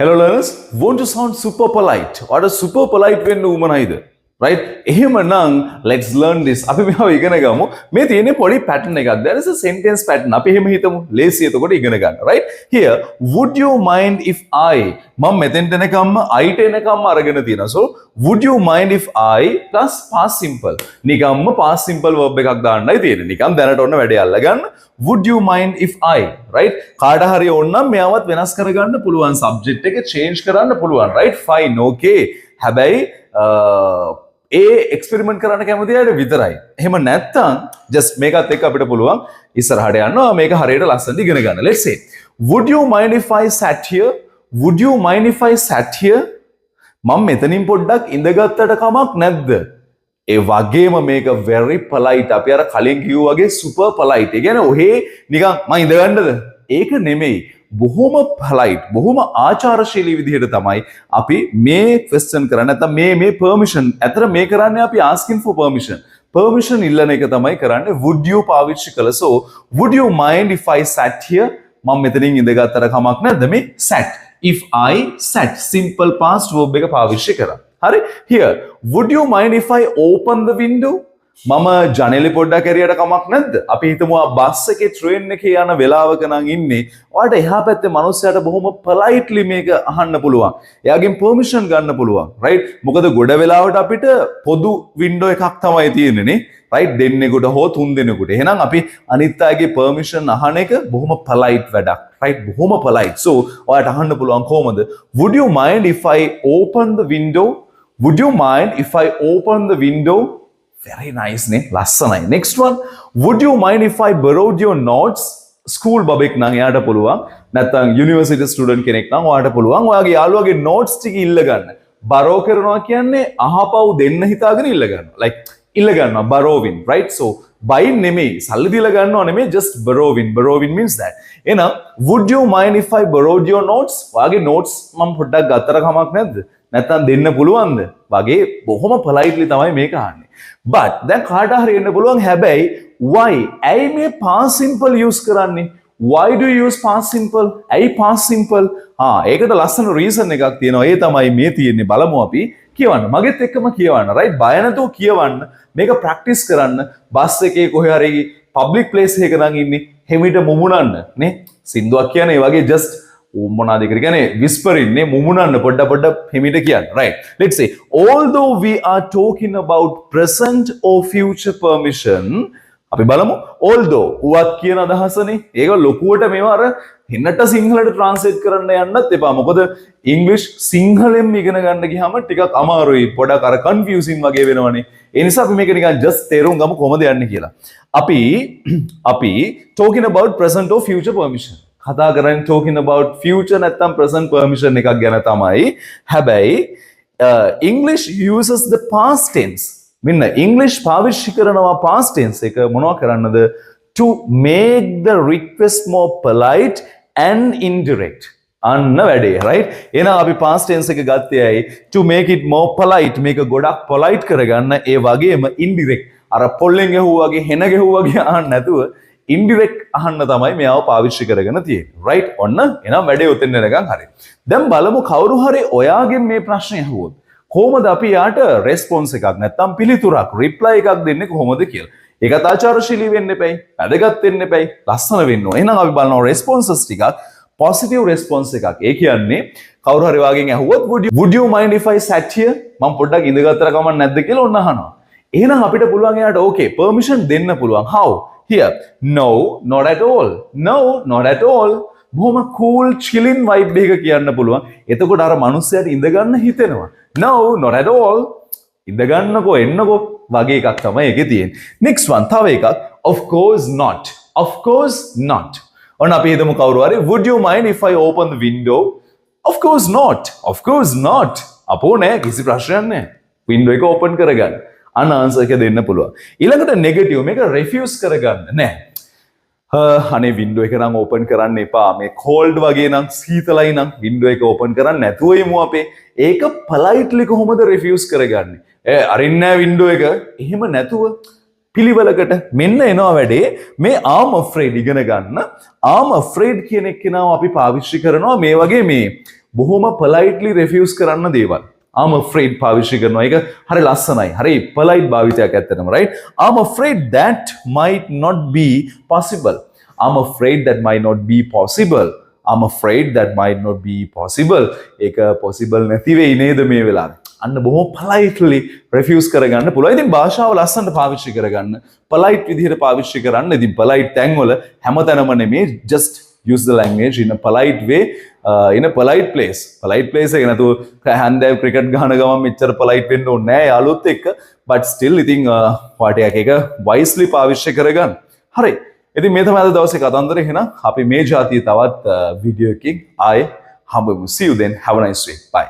Hello learners, want to sound super polite? What a super polite වෙන්න උමනයිද? Right? එහෙමනම් let's learn this. අපි මේව ඉගෙන ගමු. මේ තියෙන්නේ පොඩි pattern එකක්. There is a sentence pattern. අපි එහෙම හිතමු. ලේසි එතකොට ඉගෙන ගන්න. Right? Here, would you mind if I මම මෙතෙන්ට එනකම්ම I ට එනකම්ම අරගෙන තියෙනවා. So, would you mind if I plus past simple. නිකම්ම past simple verb එකක් දාන්නයි තියෙන්නේ. නිකම් දැනට ඔන්න වැඩේ අල්ලගන්න. Would you mind if I, right? කාට හරි ඕනනම් මෙයාවත් වෙනස් කරගන්න පුළුවන්. subject එක change කරන්න පුළුවන්. Right? Fine. Okay. හැබැයි ඒ එක්ස්පෙරිමන්ට් කරන්න කැමති අයට විතරයි. එහෙම නැත්නම් just මේකත් එක්ක අපිට පුළුවන් ඉස්සරහට යනවා මේක හරියට ලස්සනට ඉගෙන ගන්න. Let's say, would you mind if I sat here? Would you mind if I sat here? මම මෙතනින් පොඩ්ඩක් ඉඳගත්තට කමක් නැද්ද? ඒ වගේම මේක very polite. අපි අර කලින් කිව්වා වගේ super polite. ඒ කියන්නේ ඔහේ නිකන් මම ඉඳගන්නද? ඒක නෙමෙයි. බොහොම polite, බොහොම ආචාරශීලී විදිහට තමයි අපි මේ question කරන්නේ. නැත්නම් මේ permission. අතර මේ කරන්නේ අපි asking for permission. Permission ඉල්ලන එක තමයි කරන්නේ. Would you පාවිච්චි කළා. So, would you mind if I sat here? මම මෙතනින් ඉඳගත්තට කමක් නැද්ද? මේ sat. If I sat. Simple past verb එක පාවිච්චි කරා. හරි? Here, would you mind if I open the window? මම ජනෙලෙ පොඩ්ඩක් ඇරියට කමක් නැද්ද? අපි හිතමු බස් එකේ ට්‍රේන් එකේ යන වෙලාවක නම් ඉන්නේ. ඔයාලට එහා පැත්තේ මිනිස්සයාට බොහොම politely මේක අහන්න පුළුවන්. එයාගෙන් permission ගන්න පුළුවන්. right? මොකද ගොඩ වෙලාවට අපිට පොදු window එකක් තමයි තියෙන්නේ නේ. right? දෙන්නෙකුට හෝ තුන් දෙනෙකුට. එහෙනම් අපි අනිත් අයගේ permission අහන එක බොහොම polite වැඩක්. right? බොහොම polite. So ඔයාලට අහන්න පුළුවන් කොහොමද? Would you mind if I open the window? Would you mind if I open the window? Very nice, ne? Lassanai. Next one. Would you mind if I borrowed your notes? School babek nang එයාට පුළුවන්. නැත්නම් university student කෙනෙක් නම් ඔයාට පුළුවන්. ඔයාගේ යාළුවාගේ notes ටික ඉල්ල ගන්න. borrow කරනවා කියන්නේ අහපව් දෙන්න හිතාගෙන ඉල්ල ගන්නවා. like ඉල්ල ගන්නවා borrowing, right? So buy නෙමෙයි. සල්ලි දීලා ගන්නව නෙමෙයි just borrowing. Borrowing means that. එහෙනම් would you mind if I borrowed your notes? ඔයාගේ notes මම පොඩ්ඩක් ගත්තර කමක් නැද්ද? නැත්නම් දෙන්න පුළුවන්ද? වගේ බොහොම politely තමයි මේක අහන්නේ. But දැන් කාට හරි එන්න පුළුවන් හැබැයි why? ඇයි මේ past simple use කරන්නේ? Why do you use past simple? ඇයි past simple? ඒකට ලස්සන reason එකක් තියෙනවා. ඒ තමයි මේ තියෙන්නේ. බලමු අපි කියවන්න. මගෙත් එක්කම කියවන්න. right? බය නැතුව කියවන්න. මේක practice කරන්න. බස් එකේ කොහේ හරි public place එකක නම් ඉන්නේ. හිමිට මුමුණන්න නේ. සින්දුවක් කියන්නේ ඒ වගේ just මොනාද කියලා කියන්නේ whispering නේ මුමුණන්න පොඩ හිමිට කියන්න. right? Let's say, although we are talking about present or future permission, අපි බලමු although උවත් කියන අදහසනේ. ඒක ලොකුවට මේවා අර හින්නට සිංහලට translate කරන්න යන්නත් එපා. මොකද English සිංහලෙන් ඉගෙන ගන්න ගියාම ටිකක් අමාරුයි. පොඩක් අර confusing වගේ වෙනවනේ. ඒ නිසා අපි මේක නිකන් just තේරුම් ගමු කොහොමද යන්නේ කියලා. අපි talking about present or future permission. කතා කරන්නේ talking about future නැත්නම් present permission එකක් ගැන තමයි. හැබැයි English uses the past tense. මෙන්න English පාවිච්චි කරනවා past tense එක මොනවා කරන්නද? To make the request more polite and indirect. අන්න වැඩේ, right? එහෙනම් අපි past tense එක ගත්තේ ඇයි? To make it more polite. මේක ගොඩක් polite කරගන්න. ඒ වගේම indirect. අර පොල්ලෙන් ගැහුවාගේ හෙන ගැහුවාගේ අහන්න නැතුව indirect අහන්න තමයි මෙයාව පාවිච්චි කරගෙන තියෙන්නේ. right? ඔන්න එහෙනම් වැඩේ උතෙන් එනකන් හරි. දැන් බලමු කවුරු හරි ඔයාගෙන් මේ ප්‍රශ්නේ අහුවොත් කොහොමද අපි යාට response එකක් නැත්නම් පිළිතුරක් reply එකක් දෙන්නේ කොහොමද කියලා. ඒකත් ආචාරශීලී වෙන්න එපයි. වැදගත් වෙන්න එපයි. ලස්සන වෙන්න ඕන. එහෙනම් අපි බලනවා responses ටිකක් positive response එකක්. ඒ කියන්නේ කවුරු හරි වාගෙන් අහුවොත් would you mind if I sat here? මම පොඩ්ඩක් ඉඳගත්තර කමක් නැද්ද කියලා ඔන්න අහනවා. එහෙනම් අපිට පුළුවන් එයාට okay permission දෙන්න පුළුවන්. how? Here, no, not at all. No, not at all. බොහොම cool, chilling vibe එකක කියන්න පුළුවන්. එතකොට අර මිනිස්සයාට ඉඳ ගන්න හිතෙනවා. No, not at all. ඉඳ ගන්නකෝ එන්නකෝ වගේ එකක් තමයි ඒකේ තියෙන්නේ. Next one, තව එකක්. Of course not. Of course not. ඔන්න අපි හිතමු කවුරු හරි would you mind if I open the window? Of course not. Of course not. අපෝ නෑ කිසි ප්‍රශ්නයක් නෑ. window එක open කරගන්න. අන්න ආන්සර් එක දෙන්න පුළුවන්. ඊළඟට නෙගටිව් මේක රිෆියුස් කරගන්න නෑ. අනේ වින්ඩෝ එක නම් ඕපන් කරන්න එපා. මේ කෝල්ඩ් වගේ නම් සීතලයි නම් වින්ඩෝ එක ඕපන් කරන්න නැතුව යමු අපේ. ඒක politely කොහොමද රිෆියුස් කරගන්නේ? අරින්න නෑ වින්ඩෝ එක. එහෙම නැතුව පිළිවෙලකට මෙන්න එනවා වැඩේ මේ I'm afraid ඉගෙන ගන්න. I'm afraid කියන එක කෙනාව අපි පාවිච්චි කරනවා මේ වගේ මේ බොහොම politely refuse කරන්න දේවල්. I'm afraid පාවිච්චි කරනවා. ඒක හරි ලස්සනයි. හරි polite භාවිතයක් ඇත්තටම, right? I'm afraid that might not be possible. I'm afraid that might not be possible. I'm afraid that might not be possible. ඒක possible නැති වෙයි නේද මේ වෙලාවේ. අන්න බොහොම politely refuse කරගන්න පුළුවන්. ඉතින් භාෂාව ලස්සනට පාවිච්චි කරගන්න, polite විදිහට පාවිච්චි කරන්න. ඉතින් polite තැන්වල හැමතැනම නෙමෙයි, just use the language in a polite way, in a polite place. Polite place එක නතු හැන්දෑව ක්‍රිකට් ගහන ගමන් මෙච්චර polite වෙන්න ඕනේ නෑ යාළුවොත් එක්ක. But still ඉතින් පාඩයක් එක wisely පාවිච්චි කරගන්න. හරි. ඉතින් මේ තමයි අද දවසේ කතන්දරේ. එහෙනම් අපි මේ જાතිය තවත් වීඩියෝ එකකින් ආයේ හම්බෙමු. See you then. Have a nice day. Bye.